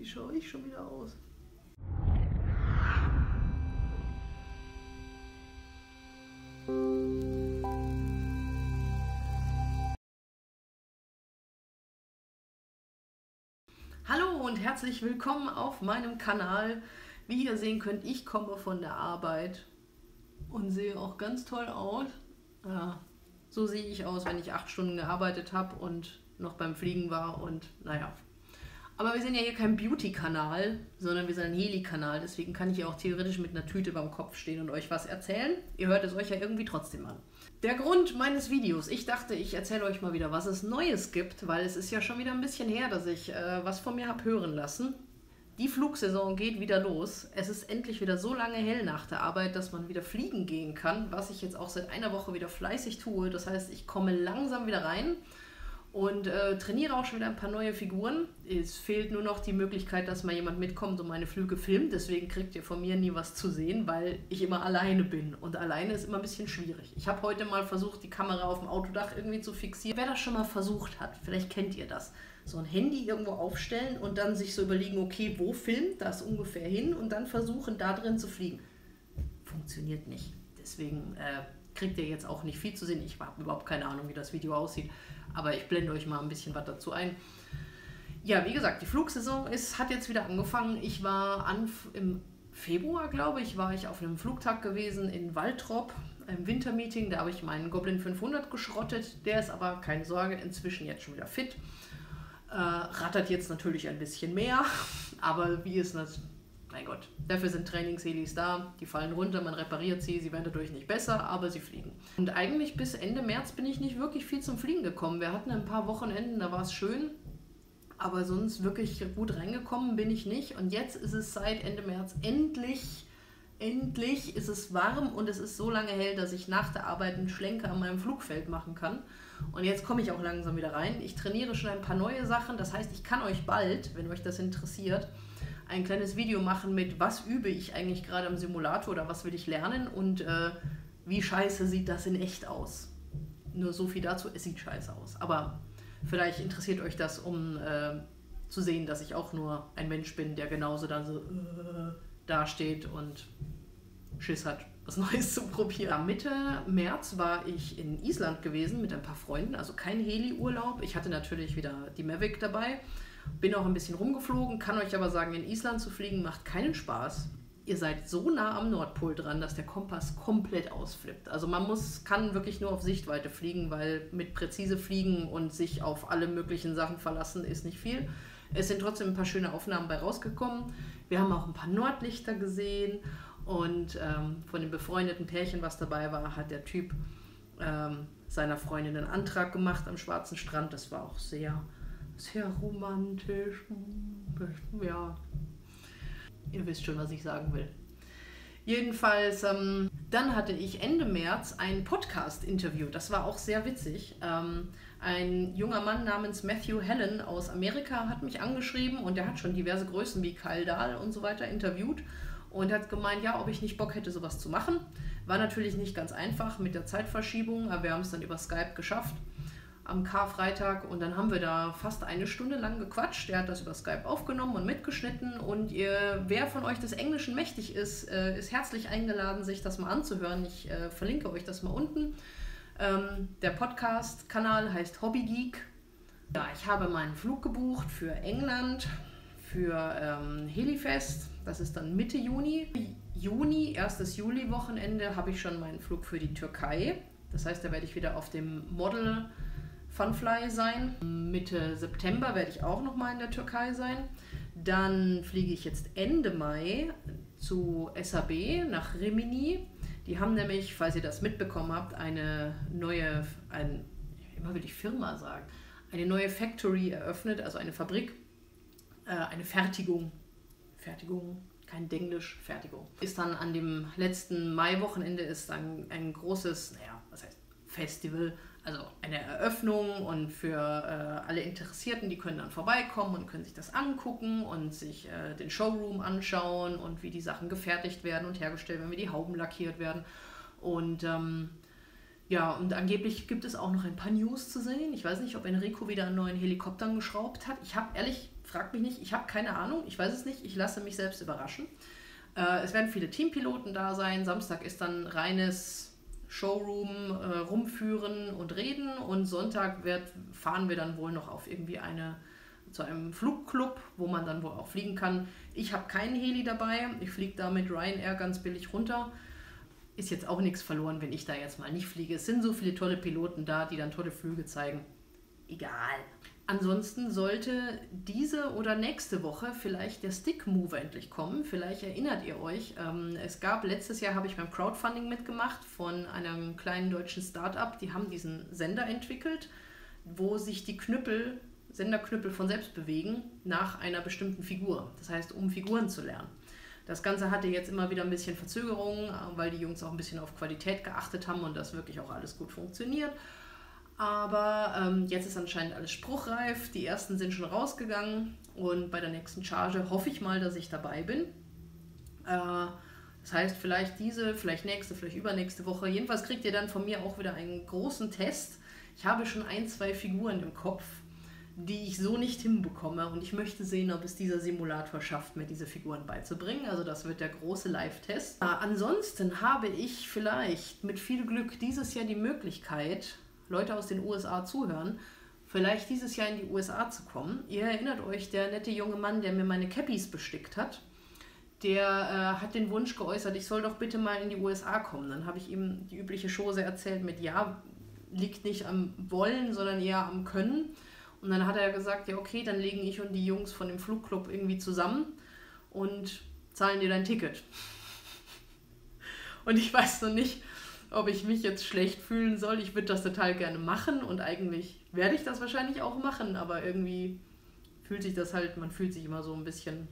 schaue ich schon wieder aus? Hallo und herzlich willkommen auf meinem Kanal. Wie ihr sehen könnt, ich komme von der Arbeit und sehe auch ganz toll aus. Ja, so sehe ich aus, wenn ich 8 Stunden gearbeitet habe und noch beim Fliegen war und naja. Aber wir sind ja hier kein Beauty-Kanal, sondern wir sind ein Heli-Kanal. Deswegen kann ich hier auch theoretisch mit einer Tüte beim Kopf stehen und euch was erzählen. Ihr hört es euch ja irgendwie trotzdem an. Der Grund meines Videos, ich dachte, ich erzähle euch mal wieder, was es Neues gibt, weil es ist ja schon wieder ein bisschen her, dass ich was von mir habe hören lassen. Die Flugsaison geht wieder los. Es ist endlich wieder so lange hell nach der Arbeit, dass man wieder fliegen gehen kann, was ich jetzt auch seit einer Woche wieder fleißig tue. Das heißt, ich komme langsam wieder rein und trainiere auch schon wieder ein paar neue Figuren. Es fehlt nur noch die Möglichkeit, dass mal jemand mitkommt und meine Flüge filmt. Deswegen kriegt ihr von mir nie was zu sehen, weil ich immer alleine bin. Und alleine ist immer ein bisschen schwierig. Ich habe heute mal versucht, die Kamera auf dem Autodach irgendwie zu fixieren. Wer das schon mal versucht hat, vielleicht kennt ihr das. So ein Handy irgendwo aufstellen und dann sich so überlegen, okay, wo filmt das ungefähr hin? Und dann versuchen, da drin zu fliegen. Funktioniert nicht. Deswegen kriegt ihr jetzt auch nicht viel zu sehen. Ich habe überhaupt keine Ahnung, wie das Video aussieht. Aber ich blende euch mal ein bisschen was dazu ein. Ja, wie gesagt, die Flugsaison hat jetzt wieder angefangen. Ich war im Februar, glaube ich, war ich auf einem Flugtag gewesen in Waltrop, im Wintermeeting. Da habe ich meinen Goblin 500 geschrottet. Der ist aber, keine Sorge, inzwischen jetzt schon wieder fit. Rattert jetzt natürlich ein bisschen mehr, aber wie ist das? Mein Gott, dafür sind Trainingshelis da, die fallen runter, man repariert sie, sie werden dadurch nicht besser, aber sie fliegen. Und eigentlich bis Ende März bin ich nicht wirklich viel zum Fliegen gekommen. Wir hatten ein paar Wochenenden, da war es schön, aber sonst wirklich gut reingekommen bin ich nicht. Und jetzt ist es seit Ende März endlich ist es warm und es ist so lange hell, dass ich nach der Arbeit einen Schlenker an meinem Flugfeld machen kann. Und jetzt komme ich auch langsam wieder rein. Ich trainiere schon ein paar neue Sachen, das heißt, ich kann euch bald, wenn euch das interessiert, ein kleines Video machen mit, was übe ich eigentlich gerade am Simulator oder was will ich lernen und wie scheiße sieht das in echt aus. Nur so viel dazu, es sieht scheiße aus. Aber vielleicht interessiert euch das, um zu sehen, dass ich auch nur ein Mensch bin, der genauso dann so dasteht und Schiss hat, was Neues zu probieren. Mitte März war ich in Island gewesen mit ein paar Freunden, also kein Heli-Urlaub. Ich hatte natürlich wieder die Mavic dabei. Bin auch ein bisschen rumgeflogen, kann euch aber sagen, in Island zu fliegen macht keinen Spaß. Ihr seid so nah am Nordpol dran, dass der Kompass komplett ausflippt. Also man kann wirklich nur auf Sichtweite fliegen, weil mit präzise fliegen und sich auf alle möglichen Sachen verlassen ist nicht viel. Es sind trotzdem ein paar schöne Aufnahmen bei rausgekommen. Wir haben auch ein paar Nordlichter gesehen und von dem befreundeten Pärchen, was dabei war, hat der Typ seiner Freundin einen Antrag gemacht am Schwarzen Strand. Das war auch sehr romantisch. Ja, ihr wisst schon, was ich sagen will. Jedenfalls, dann hatte ich Ende März ein Podcast-Interview. Das war auch sehr witzig. Ein junger Mann namens Matthew Hellen aus Amerika hat mich angeschrieben und der hat schon diverse Größen wie Kyle Dahl und so weiter interviewt und hat gemeint, ja, ob ich nicht Bock hätte, sowas zu machen. War natürlich nicht ganz einfach mit der Zeitverschiebung, aber wir haben es dann über Skype geschafft am Karfreitag und dann haben wir da fast 1 Stunde lang gequatscht. Der hat das über Skype aufgenommen und mitgeschnitten und wer von euch des Englischen mächtig ist, ist herzlich eingeladen, sich das mal anzuhören. Ich verlinke euch das mal unten. Der Podcast-Kanal heißt Hobbygeek. Ja, ich habe meinen Flug gebucht für England, für Helifest. Das ist dann Mitte Juni. Erstes Juli-Wochenende habe ich schon meinen Flug für die Türkei. Das heißt, da werde ich wieder auf dem Model Funfly sein. Mitte September werde ich auch nochmal in der Türkei sein. Dann fliege ich jetzt Ende Mai zu SAB nach Rimini. Die haben nämlich, falls ihr das mitbekommen habt, eine neue Factory eröffnet, also eine Fabrik, eine Fertigung, kein Denglisch, Fertigung. Ist dann an dem letzten Mai-Wochenende ist dann ein großes, was heißt Festival, also eine Eröffnung und für alle Interessierten, die können dann vorbeikommen und können sich das angucken und sich den Showroom anschauen und wie die Sachen gefertigt werden und hergestellt werden, wie die Hauben lackiert werden. Und Ja, und angeblich gibt es auch noch ein paar News zu sehen. Ich weiß nicht, ob Enrico wieder an neuen Helikoptern geschraubt hat. Ich habe ehrlich, frag mich nicht, ich habe keine Ahnung, ich weiß es nicht, ich lasse mich selbst überraschen. Es werden viele Teampiloten da sein. Samstag ist dann reines Showroom, rumführen und reden. Und Sonntag fahren wir dann wohl noch auf irgendwie zu einem Flugclub, wo man dann wohl auch fliegen kann. Ich habe keinen Heli dabei. Ich fliege da mit Ryanair ganz billig runter. Ist jetzt auch nichts verloren, wenn ich da jetzt mal nicht fliege. Es sind so viele tolle Piloten da, die dann tolle Flüge zeigen. Egal. Ansonsten sollte diese oder nächste Woche vielleicht der Stick Mover endlich kommen. Vielleicht erinnert ihr euch, letztes Jahr habe ich beim Crowdfunding mitgemacht von einem kleinen deutschen Start-up. Die haben diesen Sender entwickelt, wo sich die Senderknüppel von selbst bewegen nach einer bestimmten Figur. Das heißt, um Figuren zu lernen. Das Ganze hatte jetzt immer wieder ein bisschen Verzögerungen, weil die Jungs auch ein bisschen auf Qualität geachtet haben und das wirklich auch alles gut funktioniert. Aber jetzt ist anscheinend alles spruchreif, die ersten sind schon rausgegangen und bei der nächsten Charge hoffe ich mal, dass ich dabei bin. Das heißt, vielleicht diese, vielleicht nächste, vielleicht übernächste Woche. Jedenfalls kriegt ihr dann von mir auch wieder einen großen Test. Ich habe schon 1, 2 Figuren im Kopf, die ich so nicht hinbekomme und ich möchte sehen, ob es dieser Simulator schafft, mir diese Figuren beizubringen. Also das wird der große Live-Test. Ansonsten habe ich vielleicht mit viel Glück dieses Jahr die Möglichkeit, Leute aus den USA zuhören, vielleicht dieses Jahr in die USA zu kommen. Ihr erinnert euch, der nette junge Mann, der mir meine Cappies bestickt hat, der hat den Wunsch geäußert, ich soll doch bitte mal in die USA kommen. Dann habe ich ihm die übliche Chose erzählt mit, ja, liegt nicht am Wollen, sondern eher am Können. Und dann hat er gesagt, ja okay, dann legen ich und die Jungs von dem Flugclub irgendwie zusammen und zahlen dir dein Ticket. Und ich weiß noch nicht, ob ich mich jetzt schlecht fühlen soll. Ich würde das total gerne machen und eigentlich werde ich das wahrscheinlich auch machen, aber irgendwie fühlt sich das halt, man fühlt sich immer so ein bisschen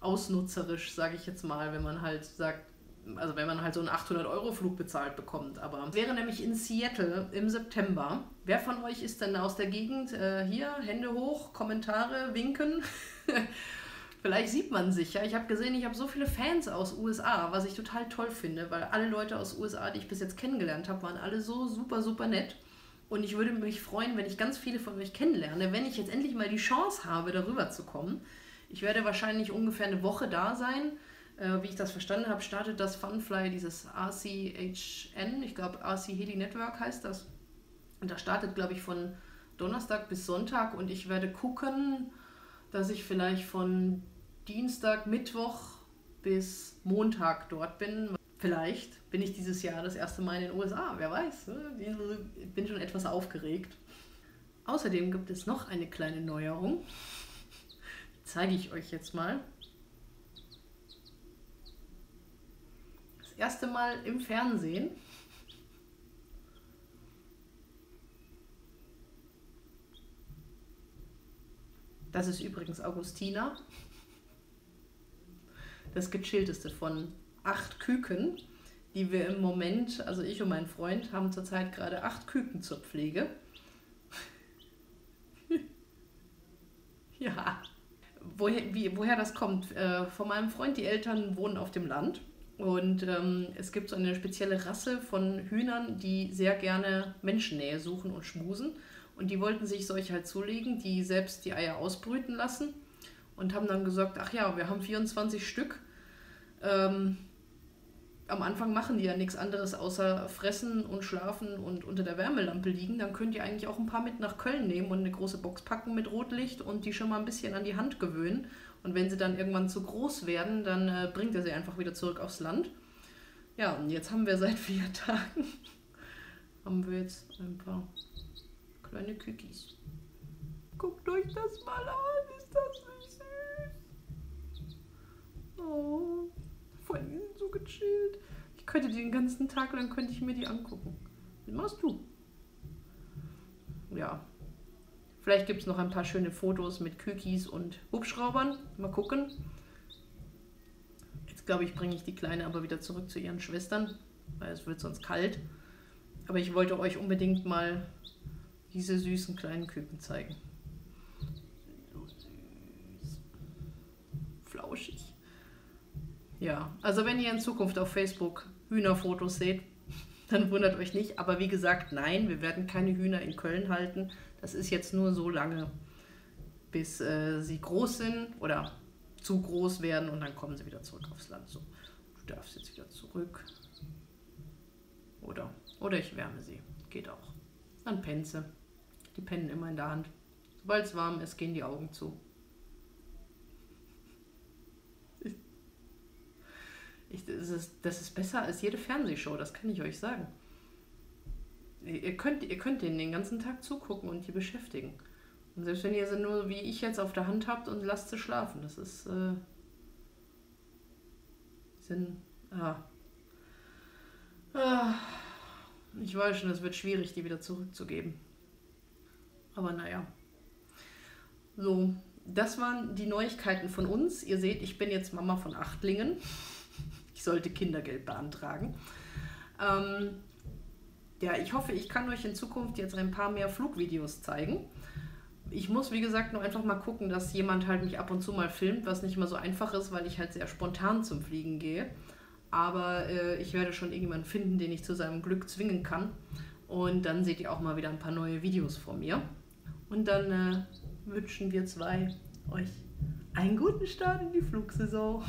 ausnutzerisch, sage ich jetzt mal, wenn man halt sagt, also wenn man halt so einen 800-Euro-Flug bezahlt bekommt. Aber es wäre nämlich in Seattle im September. Wer von euch ist denn aus der Gegend? Hier, Hände hoch, Kommentare, winken. Vielleicht sieht man sich, ja. Ich habe gesehen, ich habe so viele Fans aus USA, was ich total toll finde, weil alle Leute aus USA, die ich bis jetzt kennengelernt habe, waren alle so super, super nett. Und ich würde mich freuen, wenn ich ganz viele von euch kennenlerne, wenn ich jetzt endlich mal die Chance habe, darüber zu kommen. Ich werde wahrscheinlich ungefähr eine Woche da sein. Wie ich das verstanden habe, startet das Funfly, dieses RCHN, ich glaube RC Heli Network heißt das. Und das startet, glaube ich, von Donnerstag bis Sonntag und ich werde gucken, dass ich vielleicht von Dienstag, Mittwoch bis Montag dort bin. Vielleicht bin ich dieses Jahr das erste Mal in den USA, wer weiß. Ich bin schon etwas aufgeregt. Außerdem gibt es noch eine kleine Neuerung. Die zeige ich euch jetzt mal. Das erste Mal im Fernsehen. Das ist übrigens Augustina. Das gechillteste von 8 Küken, die wir im Moment, also ich und mein Freund, haben zurzeit gerade 8 Küken zur Pflege. Ja. Woher das kommt? Von meinem Freund, die Eltern wohnen auf dem Land. Und es gibt so eine spezielle Rasse von Hühnern, die sehr gerne Menschennähe suchen und schmusen. Und die wollten sich solche halt zulegen, die selbst die Eier ausbrüten lassen. Und haben dann gesagt, ach ja, wir haben 24 Stück. Am Anfang machen die ja nichts anderes außer fressen und schlafen und unter der Wärmelampe liegen. Dann könnt ihr eigentlich auch ein paar mit nach Köln nehmen und eine große Box packen mit Rotlicht und die schon mal ein bisschen an die Hand gewöhnen. Und wenn sie dann irgendwann zu groß werden, dann bringt er sie einfach wieder zurück aufs Land. Ja, und jetzt haben wir seit 4 Tagen haben wir jetzt ein paar kleine Cookies. Guckt euch das mal an, ist das nicht süß? Oh, vor allem so gechillt. Ich könnte die den ganzen Tag und dann könnte ich mir die angucken. Was machst du? Ja. Vielleicht gibt es noch ein paar schöne Fotos mit Cookies und Hubschraubern. Mal gucken. Jetzt glaube ich, bringe ich die Kleine aber wieder zurück zu ihren Schwestern, weil es wird sonst kalt. Aber ich wollte euch unbedingt mal diese süßen kleinen Küken zeigen. So süß. Flauschig. Ja, also wenn ihr in Zukunft auf Facebook Hühnerfotos seht, dann wundert euch nicht. Aber wie gesagt, nein, wir werden keine Hühner in Köln halten. Das ist jetzt nur so lange, bis sie groß sind oder zu groß werden und dann kommen sie wieder zurück aufs Land. So, du darfst jetzt wieder zurück. Oder ich wärme sie. Geht auch. Dann pennen sie. Die pennen immer in der Hand. Sobald es warm ist, gehen die Augen zu. Das ist besser als jede Fernsehshow, das kann ich euch sagen. Ihr könnt denen den ganzen Tag zugucken und die beschäftigen. Und selbst wenn ihr sie nur wie ich jetzt auf der Hand habt und lasst sie schlafen, das ist ich weiß schon, es wird schwierig, die wieder zurückzugeben. Aber naja. So, das waren die Neuigkeiten von uns. Ihr seht, ich bin jetzt Mama von 8lingen. Ich sollte Kindergeld beantragen. Ja, ich hoffe, ich kann euch in Zukunft jetzt ein paar mehr Flugvideos zeigen. Ich muss, wie gesagt, nur einfach mal gucken, dass jemand halt mich ab und zu mal filmt, was nicht immer so einfach ist, weil ich halt sehr spontan zum Fliegen gehe. Aber ich werde schon irgendjemanden finden, den ich zu seinem Glück zwingen kann. Und dann seht ihr auch mal wieder ein paar neue Videos von mir. Und dann wünschen wir zwei euch einen guten Start in die Flugsaison.